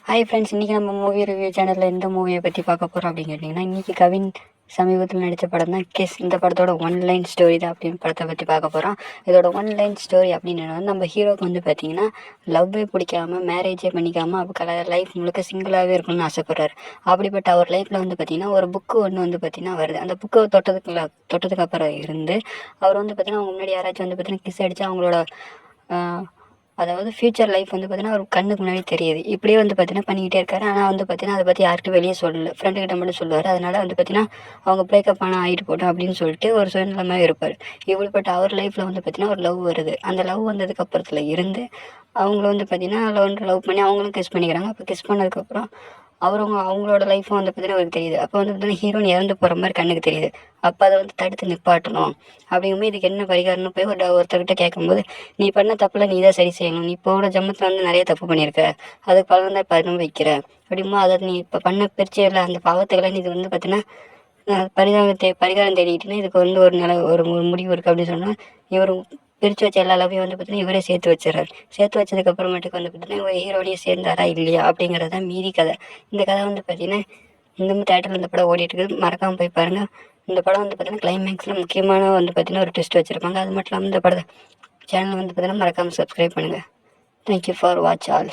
Hi friends, இன்றைக்கி நம்ம movie review சேனலில் எந்த மூவியை பற்றி பார்க்க போகிறோம் அப்படின்னு கேட்டிங்கன்னா, இன்றைக்கி கவின் சமீபத்தில் நடித்த படம் தான் கிஸ். இந்த படத்தோட ஒன்லைன் ஸ்டோரி தான் அப்படின்னு படத்தை பற்றி பார்க்க போகிறோம். இதோட ஒன்லைன் ஸ்டோரி அப்படின்னு நம்ம ஹீரோக்கு வந்து பார்த்திங்கன்னா லவ்வே பிடிக்காமல் மேரேஜே பண்ணிக்காமல் அவர் லைஃப் முழுக்க சிங்கிளாகவே இருக்கணும்னு ஆசைப்படுறாரு. அப்படிப்பட்ட அவர் லைஃப்பில் வந்து பார்த்திங்கன்னா ஒரு புக்கு ஒன்று வந்து பார்த்திங்கன்னா வருது. அந்த புக்கை தொட்டதுக்கு அப்புறம் இருந்து அவர் வந்து பார்த்திங்கன்னா அவங்க முன்னாடி யாராச்சும் வந்து பார்த்திங்கன்னா கிஸ் அடித்து அவங்களோட அதாவது ஃப்யூச்சர் லைஃப் வந்து பார்த்திங்கன்னா அவர் கண்ணுக்கு முன்னாடி தெரியுது. இப்படியே வந்து பார்த்திங்கன்னா பண்ணிக்கிட்டே இருக்காரு. ஆனால் வந்து பார்த்திங்கன்னா அதை பற்றி யார்கிட்டும் வெளியே சொல்லலை, ஃப்ரெண்டுக்கிட்ட மட்டும் சொல்லுவார். அதனால் வந்து பார்த்திங்கன்னா அவங்க பிரேக்கப் ஆனால் ஆகிட்டு போட்டோம் அப்படின்னு சொல்லிட்டு ஒரு சுயநலமாகவே இருப்பார். இப்படிப்பட்ட அவர் லைஃப்பில் வந்து பார்த்திங்கன்னா ஒரு லவ் வருது. அந்த லவ் வந்ததுக்கு அப்புறத்துல இருந்து அவங்கள வந்து பார்த்திங்கன்னா லவ் பண்ணி அவங்களும் கிஸ் பண்ணிக்கிறாங்க. அப்போ கிஸ் பண்ணதுக்கப்புறம் அவங்களோட லைஃப்பும் வந்து பார்த்திங்கன்னா அவருக்கு தெரியுது. அப்போ வந்து பார்த்திங்கன்னா ஹீரோயின் இறந்து போகிற மாதிரி கண்ணுக்கு தெரியுது. அப்போ அதை வந்து தடுத்து நிப்பாட்டணும் அப்படிங்கும்போது இதுக்கு என்ன பரிகாரம்னு போய் ஒருத்தர்கிட்ட கேட்கும்போது, நீ பண்ண தப்பில் நீ தான் சரி செய்யணும், நீ இப்போட ஜென்மத்தில் வந்து நிறைய தப்பு பண்ணியிருக்க, அதுக்கு பலன் தான் இப்போ அனுபவிக்கிற அப்படிங்கும்போது அதை நீ இப்போ பண்ண பிரிச்சியில் அந்த பாவத்துக்கெல்லாம் நீ இது வந்து பார்த்தீங்கன்னா பரிகாரம் தேடிக்கிட்டீங்கன்னா இதுக்கு வந்து ஒரு முடிவு இருக்குது அப்படின்னு சொன்னால் இவர் பிரித்து வச்ச எல்லா லவ்வையும் வந்து பார்த்தீங்கன்னா இவரே சேர்த்து வச்சிடறாரு. சேர்த்து வச்சதுக்கு அப்புறமேட்டுக்கு வந்து பார்த்தீங்கன்னா இவர் ஹீரோடையே சேர்ந்தாரா இல்லையா அப்படிங்கிறத மீதி கதை. இந்த கதை வந்து பார்த்தீங்கன்னா இந்த தேட்டரில் இந்த படம் ஓடிட்டு இருக்குது, மறக்காமல் போய் பாருங்கள். இந்த படம் வந்து பார்த்தீங்கன்னா கிளைமேக்ஸில் முக்கியமான வந்து பார்த்தீங்கன்னா ஒரு ட்விஸ்ட் வச்சுருப்பாங்க. அது மட்டும் இல்லாமல் இந்த படத்தை சேனல் வந்து பார்த்தீங்கன்னா மறக்காமல் சப்ஸ்கிரைப் பண்ணுங்கள். Thank you for watch all.